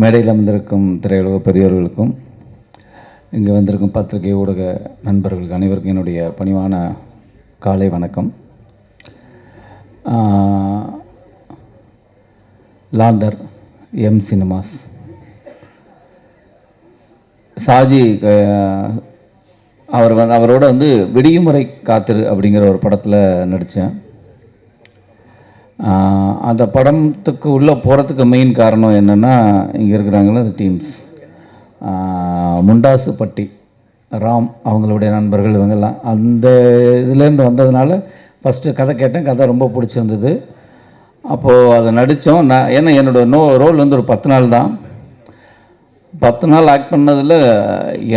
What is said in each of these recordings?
மேடையில் வந்திருக்கும் திரையுலக பெரியவர்களுக்கும் இங்கே வந்திருக்கும் பத்திரிகை ஊடக நண்பர்களுக்கு அனைவருக்கும் என்னுடைய பணிவான காலை வணக்கம். லாந்தர் எம் சினிமாஸ் சாஜி அவரோட விடியுமுறை காத்திரு அப்படிங்கிற ஒரு படத்தில் நடித்தேன். அந்த படத்துக்கு உள்ளே போகிறதுக்கு மெயின் காரணம் என்னென்னா, இங்கே இருக்கிறாங்களே அந்த டீம்ஸ், முண்டாசு பட்டி ராம் அவங்களுடைய நண்பர்கள் இவங்கெல்லாம் அந்த இதுலேருந்து வந்ததுனால ஃபஸ்ட்டு கதை கேட்டேன். கதை ரொம்ப பிடிச்சிருந்தது. அப்போது அதை நடித்தோம். ஏன்னா என்னோடய ரோல் ஒரு 10 நாள் தான். 10 நாள் ஆக்ட் பண்ணதில்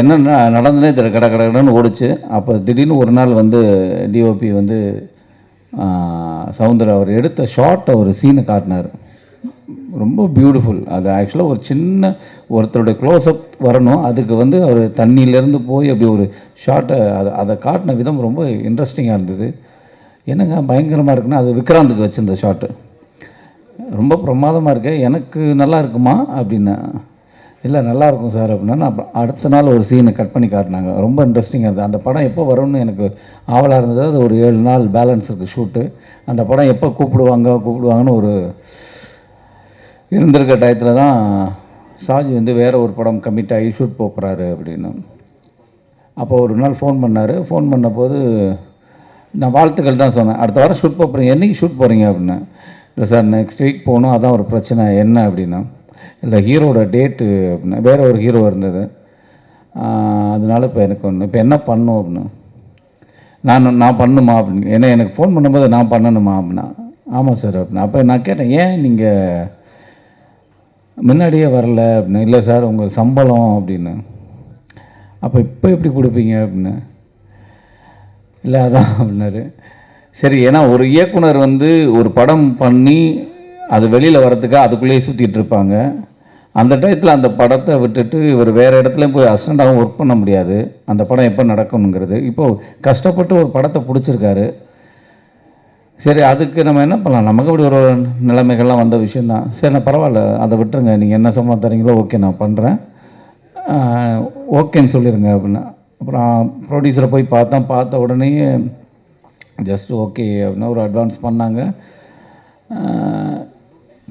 என்ன நடந்ததுனே தெரியல, கடன்னு ஓடிச்சு. அப்போ திடீர்னு ஒரு நாள் டிஓபி சவுந்தர் அவர் எடுத்த ஷார்ட்டை ஒரு சீனை காட்டினார். ரொம்ப பியூட்டிஃபுல். அது ஆக்சுவலாக ஒரு சின்ன ஒருத்தருடைய க்ளோஸ்அப் வரணும். அதுக்கு அவர் தண்ணியிலேருந்து போய் அப்படி ஒரு ஷார்ட்டை அதை காட்டின விதம் ரொம்ப இன்ட்ரெஸ்டிங்காக இருந்தது. என்னங்க பயங்கரமாக இருக்குன்னா, அது விக்ராந்துக்கு வச்சுருந்த ஷார்ட்டு ரொம்ப பிரமாதமாக இருக்கு, எனக்கு நல்லா இருக்குமா அப்படின்னா, இல்லை நல்லாயிருக்கும் சார் அப்படின்னா. நான் அடுத்த நாள் ஒரு சீனை கட் பண்ணி காட்டினாங்க. ரொம்ப இன்ட்ரெஸ்டிங்காக இருந்தது. அந்த படம் எப்போ வரும்னு எனக்கு ஆவலாக இருந்தது. அது ஒரு 7 நாள் பேலன்ஸ் இருக்குது ஷூட்டு. அந்த படம் எப்போ கூப்பிடுவாங்கன்னு ஒரு இருந்திருக்க டயத்தில் தான் சாஜி வேறு ஒரு படம் கமிட் ஆகி ஷூட் போகிறாரு அப்படின்னு. அப்போ ஒரு நாள் ஃபோன் பண்ணார். ஃபோன் பண்ணபோது நான் வாழ்த்துக்கள் தான் சொன்னேன். அடுத்த வாரம் ஷூட் போகிறீங்க, என்றைக்கு ஷூட் போகிறீங்க அப்படின்னா. இல்லை சார் நெக்ஸ்ட் வீக் போகணும், அதான் ஒரு பிரச்சனை. என்ன அப்படின்னா, இல்லை ஹீரோட டேட்டு அப்படின்னா, வேறு ஒரு ஹீரோ இருந்தது, அதனால் இப்போ இப்போ என்ன பண்ணும் அப்படின்னா, நான் பண்ணுமா அப்படின்னு. ஏன்னா எனக்கு ஃபோன் பண்ணும்போது நான் பண்ணணுமா அப்படின்னா. ஆமாம் சார் அப்படின்னா. அப்போ நான் கேட்டேன், ஏன் நீங்கள் முன்னாடியே வரல அப்படின்னு. இல்லை சார் உங்கள் சம்பளம் அப்படின்னு. அப்போ இப்போ எப்படி கொடுப்பீங்க அப்படின்னு. இல்லை அதான் அப்படின்னாரு. சரி, ஏன்னா ஒரு இயக்குனர் ஒரு படம் பண்ணி அது வெளியில் வரத்துக்கு அதுக்குள்ளேயே சுற்றிட்டு இருப்பாங்க. அந்த டயத்தில் அந்த படத்தை விட்டுட்டு இவர் வேறு இடத்துலையும் போய் அசிஸ்டண்ட்டாகவும் ஒர்க் பண்ண முடியாது. அந்த படம் எப்போ நடக்கணுங்கிறது. இப்போது கஷ்டப்பட்டு ஒரு படத்தை பிடிச்சிருக்காரு. சரி, அதுக்கு நம்ம என்ன பண்ணலாம், நமக்கு அப்படி ஒரு நிலைமைகள்லாம் வந்த விஷயந்தான். சரி, நான் பரவாயில்ல, அதை விட்டுருங்க, நீங்கள் என்ன சம்பளம் தரீங்களோ ஓகே நான் பண்ணுறேன், ஓகேன்னு சொல்லிடுங்க அப்படின்னா. அப்புறம் ப்ரொடியூசரை போய் பார்த்த உடனே ஜஸ்ட் ஓகே அப்படின்னா ஒரு அட்வான்ஸ் பண்ணாங்க.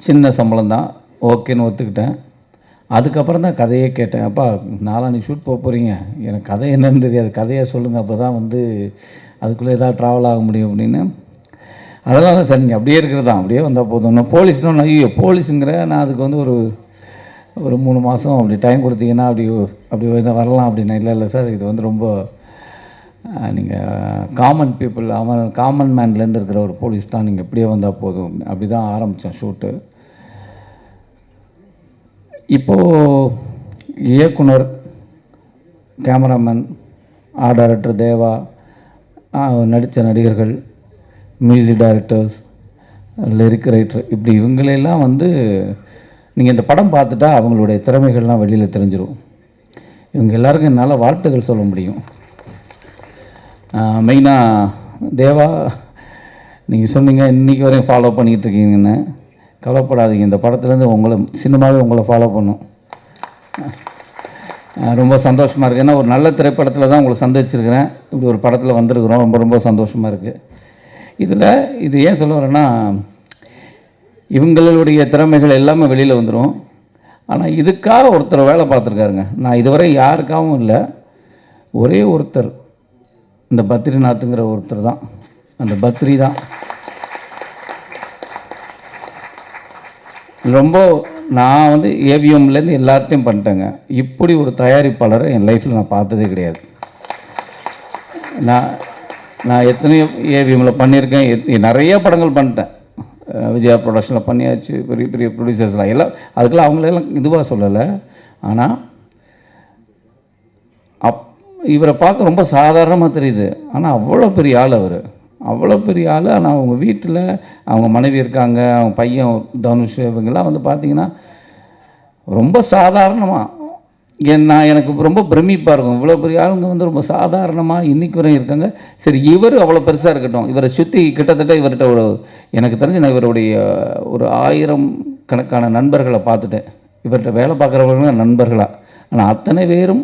சின்ன சம்பளம் தான், ஓகேன்னு ஒத்துக்கிட்டேன். அதுக்கப்புறம் தான் கதையே கேட்டேன். அப்பா நாளான்னைக்கு ஷூட் போகிறீங்க, எனக்கு கதை என்னன்னு தெரியாது, கதையை சொல்லுங்கள், அப்போ தான் அதுக்குள்ளே ஏதாவது ட்ராவல் ஆக முடியும் அப்படின்னு. அதெல்லாம் தான் சார், நீங்கள் அப்படியே இருக்கிறது தான், அப்படியே வந்தால் போதும். நான் போலீஸ்னு ஐயோ போலீஸுங்கிற, நான் அதுக்கு ஒரு 3 மாதம் அப்படி டைம் கொடுத்தீங்கன்னா அப்படி வரலாம் அப்படின்னா. இல்லை சார், இது ரொம்ப நீங்கள் காமன் பீப்புள், காமன் மேன்லேருந்து இருக்கிற ஒரு போலீஸ் தான், நீங்கள் இப்படியே வந்தால் போதும். அப்படி தான் ஆரம்பித்தேன் ஷூட்டு. இப்போது இயக்குனர், கேமராமேன், ஆர்ட் டைரக்டர் தேவா, நடித்த நடிகர்கள், மியூசிக் டைரக்டர்ஸ், லிரிக் ரைட்டர், இப்படி இவங்களெல்லாம் நீங்கள் இந்த படம் பார்த்துட்டா அவங்களுடைய திறமைகள்லாம் வெளியில் தெரிஞ்சிடும். இவங்க எல்லாருக்கும் என்னால் வாழ்த்துக்கள் சொல்ல முடியும். மெயினாக தேவா, நீங்கள் சொன்னீங்க இன்றைக்கி வரையும் ஃபாலோ பண்ணிகிட்ருக்கீங்கன்னு. கவலைப்படாதீங்க, இந்த படத்துலேருந்து சினிமாவே உங்களை ஃபாலோ பண்ணும். ரொம்ப சந்தோஷமாக இருக்குது. ஏன்னா ஒரு நல்ல திரைப்படத்தில் தான் உங்களை சந்திச்சிருக்கிறேன். இப்படி ஒரு படத்தில் வந்திருக்கிறோம். ரொம்ப சந்தோஷமாக இருக்குது. இது ஏன் சொல்ல வரேன்னா, இவங்களுடைய திறமைகள் எல்லாமே வெளியில் வந்துடும். ஆனால் இதுக்காக ஒருத்தர் வேலை பார்த்துருக்காருங்க. நான் இதுவரை யாருக்காகவும் இல்லை, ஒரே ஒருத்தர், இந்த பத்ரிநாத்துங்கிற ஒருத்தர் தான். அந்த பத்ரி தான் ரொம்ப, நான் ஏவிஎம்லேருந்து எல்லாத்தையும் பண்ணிட்டேங்க. இப்படி ஒரு தயாரிப்பாளரை என் லைஃப்பில் நான் பார்த்ததே கிடையாது. நான் எத்தனையோ ஏவிஎம்மில் பண்ணியிருக்கேன், நிறைய படங்கள் பண்ணிட்டேன். விஜயா ப்ரொடக்ஷனில் பண்ணியாச்சு, பெரிய பெரிய ப்ரொடியூசர்ஸ்லாம் எல்லாம், அதுக்கெல்லாம் அவங்களெல்லாம் இதுவாக சொல்லலை. ஆனால் இவரை பார்க்க ரொம்ப சாதாரணமாக தெரியுது. ஆனால் அவ்வளோ பெரிய ஆள் அவ்வளோ பெரிய ஆள். ஆனால் அவங்க வீட்டில் அவங்க மனைவி இருக்காங்க, அவங்க பையன் தனுஷ், இவங்கெல்லாம் பார்த்தீங்கன்னா ரொம்ப சாதாரணமாக, எனக்கு ரொம்ப பிரமிப்பாக இருக்கும். இவ்வளோ பெரிய ஆளுங்க ரொம்ப சாதாரணமாக இன்றைக்கி வரையும் இருக்காங்க. சரி, இவர் அவ்வளோ பெருசாக இருக்கட்டும், இவரை சுற்றி கிட்டத்தட்ட இவர்கிட்ட எனக்கு தெரிஞ்சு நான் இவருடைய ஒரு 1000 கணக்கான நண்பர்களை பார்த்துட்டேன். இவர்கிட்ட வேலை பார்க்குறவங்களும் நண்பர்களாக. ஆனால் அத்தனை பேரும்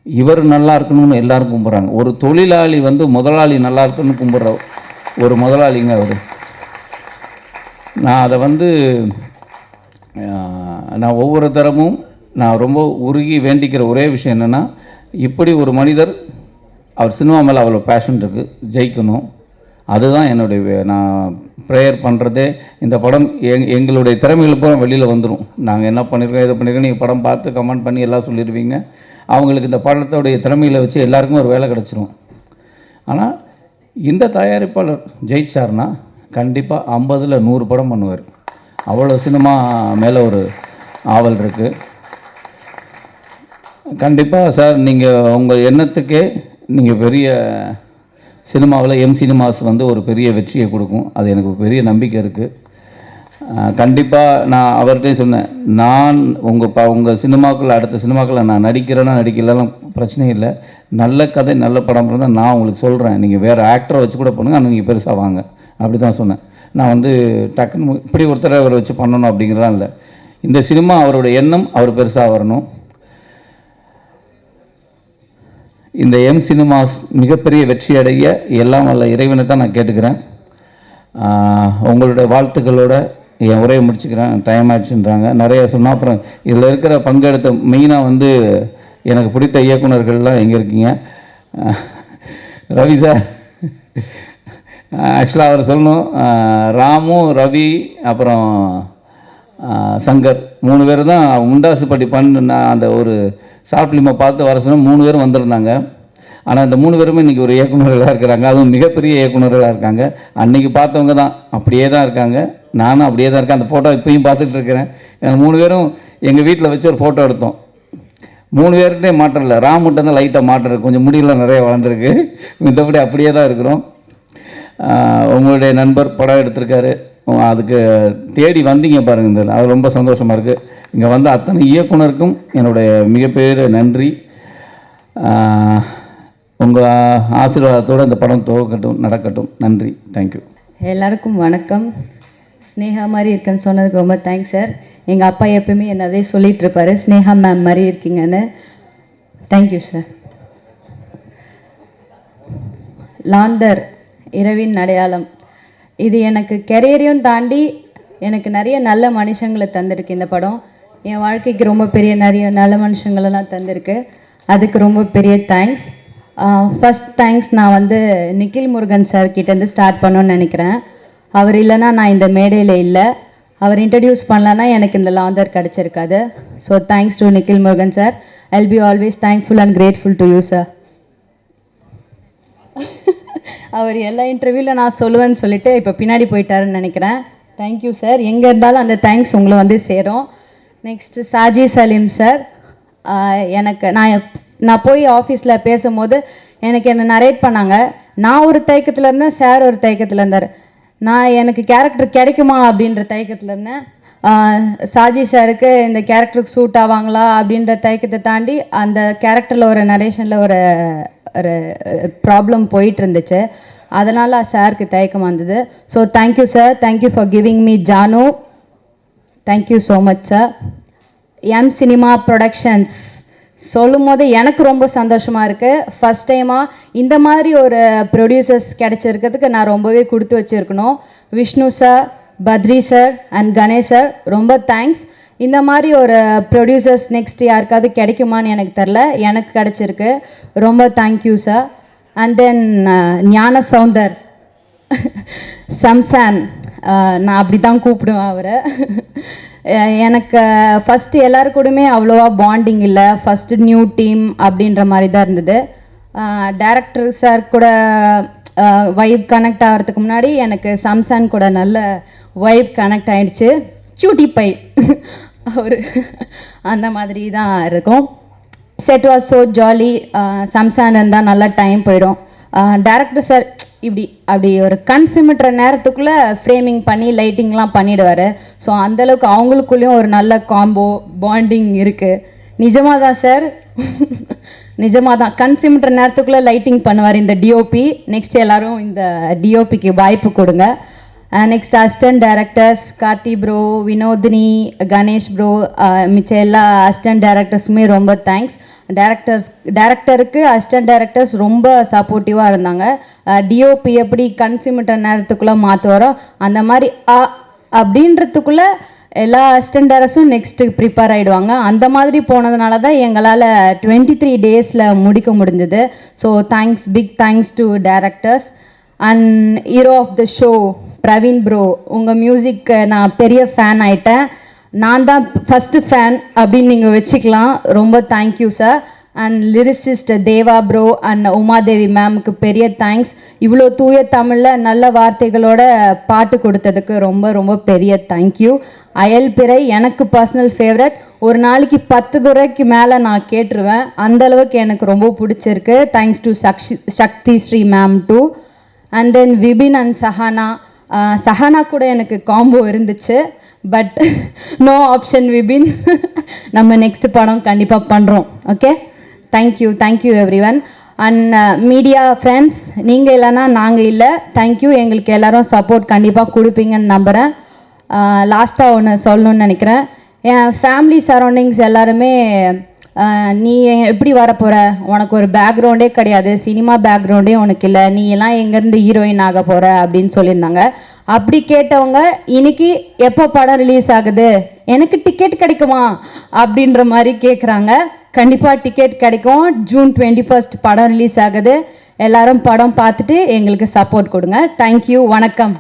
இவர் நல்லா இருக்கணும்னு எல்லாரும் கும்பிட்றாங்க. ஒரு தொழிலாளி முதலாளி நல்லா இருக்கணும்னு கும்பிட்ற ஒரு முதலாளிங்க அவர். நான் அதை நான் ஒவ்வொரு தரமும் நான் ரொம்ப உருகி வேண்டிக்கிற ஒரே விஷயம் என்னென்னா, இப்படி ஒரு மனிதர் அவர் சினிமா மேலே அவ்வளோ பேஷன் இருக்குது, ஜெயிக்கணும். அதுதான் என்னுடைய நான் ப்ரேயர் பண்ணுறதே. இந்த படம் எங்களுடைய திறமைகள் பூரா வெளியில் வந்துடும். நாங்கள் என்ன பண்ணியிருக்கோம், எதை பண்ணியிருக்கோம், நீங்கள் படம் பார்த்து கமெண்ட் பண்ணி எல்லாம் சொல்லிடுவீங்க. அவங்களுக்கு இந்த படத்தோடைய திறமைகளை வச்சு எல்லாருக்கும் ஒரு வேலை கிடச்சிரும். ஆனால் இந்த தயாரிப்பாளர் ஜெயிச்சார்னா கண்டிப்பாக 50ல் 100 படம் பண்ணுவார். அவ்வளோ சினிமா மேலே ஒரு ஆவல் இருக்குது. கண்டிப்பாக சார், நீங்கள் உங்கள் எண்ணத்துக்கே நீங்கள் பெரிய சினிமாவில் சினிமாஸ் ஒரு பெரிய வெற்றியை கொடுக்கும். அது எனக்கு பெரிய நம்பிக்கை இருக்குது. கண்டிப்பாக நான் அவர்கிட்டே சொன்னேன், நான் உங்கள் சினிமாக்கள் அடுத்த சினிமாக்களில் நான் நடிக்கிறேன்னா நடிக்கலாம் பிரச்சனை இல்லை. நல்ல கதை நல்ல படம் இருந்தால் நான் உங்களுக்கு சொல்கிறேன், நீங்கள் வேறு ஆக்டரை வச்சு கூட பண்ணுங்கள், ஆனால் நீங்கள் பெருசாக வாங்க அப்படி தான் சொன்னேன். நான் டக்குன்னு இப்படி ஒருத்தரை அவரை வச்சு பண்ணணும் அப்படிங்கிறதான் இல்லை. இந்த சினிமா அவரோட எண்ணம் அவர் பெருசாக வரணும். இந்த சினிமாஸ் மிகப்பெரிய வெற்றி அடைய எல்லாம் வல்ல இறைவனை தான் நான் கேட்டுக்கிறேன். உங்களுடைய வாழ்த்துக்களோட என் உரையை முடிச்சுக்கிறேன். டைம் ஆயிடுச்சுன்றாங்க, நிறைய சொன்னால். அப்புறம் இதில் இருக்கிற பங்கெடுத்த மெயினாக எனக்கு பிடித்த இயக்குனர்கள்லாம் எங்கே இருக்கீங்க? ரவி சார், ஆக்சுவலாக அவர் சொல்லணும், ராமு, ரவி, அப்புறம் சங்கர் 3 பேர் தான் முண்டாசுப்பட்டி அந்த ஒரு ஷார்ட் ஃபிலிமை பார்த்து வர சொன்னால் 3 பேரும் வந்திருந்தாங்க. ஆனால் இந்த 3 பேருமே இன்றைக்கி ஒரு இயக்குநர்களாக இருக்கிறாங்க, அதுவும் மிகப்பெரிய இயக்குநர்களாக இருக்காங்க. அன்றைக்கி பார்த்தவங்க தான் அப்படியே தான் இருக்காங்க, நானும் அப்படியே தான் இருக்கேன். அந்த ஃபோட்டோ இப்போயும் பார்த்துட்டு இருக்கிறேன். எங்கள் 3 பேரும் எங்கள் வீட்டில் வச்சு ஒரு ஃபோட்டோ எடுத்தோம். 3 பேர்கிட்டே மாற்றம் இல்லை, ராமுட்ட தான் லைட்டாக மாற்றம் இருக்குது, கொஞ்சம் முடியெல்லாம் நிறைய வளர்ந்துருக்கு. மற்றபடி அப்படியே தான் இருக்கிறோம். உங்களுடைய நண்பர் படம் எடுத்திருக்காரு, அதுக்கு தேடி வந்தீங்க பாருங்கள், அது ரொம்ப சந்தோஷமாக இருக்குது. இங்கே அத்தனை இயக்குனருக்கும் என்னுடைய மிகப்பெரிய நன்றி. உங்கள் ஆசீர்வாதத்தோடு இந்த படம் துவக்கட்டும், நடக்கட்டும். நன்றி, தேங்க்யூ. எல்லாருக்கும் வணக்கம். ஸ்னேகா மாதிரி இருக்குன்னு சொன்னதுக்கு ரொம்ப தேங்க்ஸ் சார். எங்கள் அப்பா எப்பவுமே என்னதே சொல்லிகிட்டு இருப்பார், ஸ்னேகா மேம் மாதிரி இருக்கீங்கன்னு. Thank you sir. லாந்தர், இரவின் அடையாளம், இது எனக்கு கெரியரையும் தாண்டி எனக்கு நிறைய நல்ல மனுஷங்களை தந்திருக்கு இந்த படம். என் வாழ்க்கைக்கு ரொம்ப பெரிய நிறைய நல்ல மனுஷங்களெல்லாம் தந்திருக்கு. அதுக்கு ரொம்ப பெரிய தேங்க்ஸ். ஃபஸ்ட் தேங்க்ஸ் நான் நிக்கில் முருகன் சார் கிட்டேருந்து ஸ்டார்ட் பண்ணணும்னு நினைக்கிறேன். அவர் இல்லைன்னா நான் இந்த மேடையில் இல்லை. அவர் இன்ட்ரடியூஸ் பண்ணலன்னா எனக்கு இந்த லாந்தர் கிடச்சிருக்காது. So thanks to Nikhil Murugan sir. I'll be always thankful and grateful to you sir. அவர் எல்லா இன்டர்வியூவில் நான் சொல்லுவேன்னு சொல்லிட்டு இப்போ பின்னாடி போயிட்டாருன்னு நினைக்கிறேன். Thank you sir. எங்கே இருந்தாலும் அந்த தேங்க்ஸ் உங்களை சேரும். Next Saji Salim sir. எனக்கு நான் போய் ஆஃபீஸில் பேசும்போது என்னை நரேட் பண்ணாங்க. நான் ஒரு தயக்கத்தில் இருந்தேன், சார் ஒரு தயக்கத்தில் இருந்தார். எனக்கு கேரக்டர் கிடைக்குமா அப்படின்ற தயக்கத்தில் இருந்தேன். சாஜி சாருக்கு இந்த கேரக்டருக்கு சூட் ஆவாங்களா அப்படின்ற தயக்கத்தை தாண்டி அந்த கேரக்டரில் ஒரு நரேஷனில் ஒரு ப்ராப்ளம் போயிட்டு இருந்துச்சு. அதனால் சாருக்கு தயக்கம் வந்தது. So thank you sir, thank you for giving me Jaanu. Thank you so much sir. Cinema productions சொல்லும் போது எனக்கு ரொம்ப சந்தோஷமாக இருக்குது. ஃபஸ்ட் டைமாக இந்த மாதிரி ஒரு ப்ரொடியூசர்ஸ் கிடச்சிருக்கிறதுக்கு நான் ரொம்பவே கொடுத்து வச்சுருக்கணும். Vishnu sir, Badri sir and Ganesh sir, ரொம்ப தேங்க்ஸ். இந்த மாதிரி ஒரு ப்ரொடியூசர்ஸ் நெக்ஸ்ட் யாருக்காவது கிடைக்குமான்னு எனக்கு தெரில, எனக்கு கிடச்சிருக்கு. ரொம்ப தேங்க்யூ சார். அண்ட் தென் ஞான சௌந்தர் சம்சான், நான் அப்படி தான் கூப்பிடுவேன் அவரை. எனக்கு ஃபஸ்ட்டு எல்லோரு கூடமே அவ்வளோவா பாண்டிங் இல்லை. ஃபஸ்ட்டு நியூ டீம் அப்படின்ற மாதிரி தான் இருந்தது. டைரக்டர் சார் கூட வைப் கனெக்ட் ஆகிறதுக்கு முன்னாடி எனக்கு சம்சான் கூட நல்ல வைப் கனெக்ட் ஆகிடுச்சு. க்யூட்டி பை அவர் அந்த மாதிரி தான் இருக்கும். Set was so jolly. Samson இருந்தால் நல்லா டைம் போயிடும். டைரக்டர் சார் அப்படி ஒரு கண் சிமிட்டுற நேரத்துக்குள்ளே ஃப்ரேமிங் பண்ணி லைட்டிங்லாம் பண்ணிவிடுவார். ஸோ அந்தளவுக்கு அவங்களுக்குள்ளேயும் ஒரு நல்ல காம்போ பாண்டிங் இருக்குது. நிஜமாக தான் சார், நிஜமாக தான். கண் சிமிட்டுற நேரத்துக்குள்ளே லைட்டிங் பண்ணுவார் இந்த டிஓபி. நெக்ஸ்ட் எல்லோரும் இந்த டிஓபிக்கு வாய்ப்பு கொடுங்க. Next assistant directors Karthi bro, Vinodhini, Ganesh bro, மிச்ச எல்லா அசிஸ்டன்ட் டைரக்டர்ஸுமே ரொம்ப தேங்க்ஸ். டைரக்டருக்கு அசிஸ்டன்ட் டைரக்டர்ஸ் ரொம்ப சப்போர்ட்டிவாக இருந்தாங்க. டிஓபி எப்படி கண் சிமிட்ட நேரத்துக்குள்ளே மாற்றுவாரோ அந்த மாதிரி அப்படின்றதுக்குள்ளே எல்லா அசிஸ்டன்ட் டைரக்டர்ஸும் நெக்ஸ்ட்டு ப்ரிப்பேர் ஆகிடுவாங்க. அந்த மாதிரி போனதுனால தான் எங்களால் 23 டேஸில் முடிக்க முடிஞ்சது. So thanks, big thanks to directors. And hero of the show Praveen bro, உங்கள் மியூசிக் நான் பெரிய ஃபேன் ஆகிட்டேன். நான் தான் ஃபஸ்ட்டு ஃபேன் அப்படின்னு நீங்கள் வச்சுக்கலாம். ரொம்ப thank you sir. And lyricist Deva bro and Umadevi மேம்க்கு பெரிய தேங்க்ஸ். இவ்வளோ தூய தமிழில் நல்ல வார்த்தைகளோட பாட்டு கொடுத்ததுக்கு ரொம்ப ரொம்ப பெரிய தேங்க்யூ. அயல்பிறை எனக்கு பர்சனல் ஃபேவரட். ஒரு நாளைக்கு 10 தடவைக்கு மேலே நான் கேட்டுருவேன், அந்தளவுக்கு எனக்கு ரொம்ப பிடிச்சிருக்கு. Thanks to Sakthi Sri ma'am too. And then Vipin and Sahana. Sahana கூட எனக்கு காம்போ இருந்துச்சு, பட் நோ ஆப்ஷன் விபின். நம்ம நெக்ஸ்ட் படம் கண்டிப்பாக பண்ணுறோம். Okay, thank you every one. And media friends, நீங்கள் இல்லைன்னா நாங்கள் இல்லை. தேங்க்யூ, எங்களுக்கு எல்லோரும் சப்போர்ட் கண்டிப்பாக கொடுப்பீங்கன்னு நம்புகிறேன். லாஸ்ட்டாக ஒன்று சொல்லணுன்னு நினைக்கிறேன். என் ஃபேமிலி சரௌண்டிங்ஸ் எல்லாருமே நீ எப்படி வரப்போகிற, உனக்கு ஒரு பேக்ரவுண்டே கிடையாது, சினிமா பேக்ரவுண்டே உனக்கு இல்லை, நீ எல்லாம் எங்கேருந்து ஹீரோயின் ஆக போகிற அப்படின்னு சொல்லியிருந்தாங்க. அப்படி கேட்டவங்க இன்னைக்கு எப்போ படம் ரிலீஸ் ஆகுது, எனக்கு டிக்கெட் கிடைக்குமா அப்படின்ற மாதிரி கேட்குறாங்க. கண்டிப்பாக டிக்கெட் கிடைக்கும். ஜூன் 21 படம் ரிலீஸ் ஆகுது. எல்லாரும் படம் பார்த்துட்டு எங்களுக்கு சப்போர்ட் கொடுங்க. தேங்க்யூ, வணக்கம்.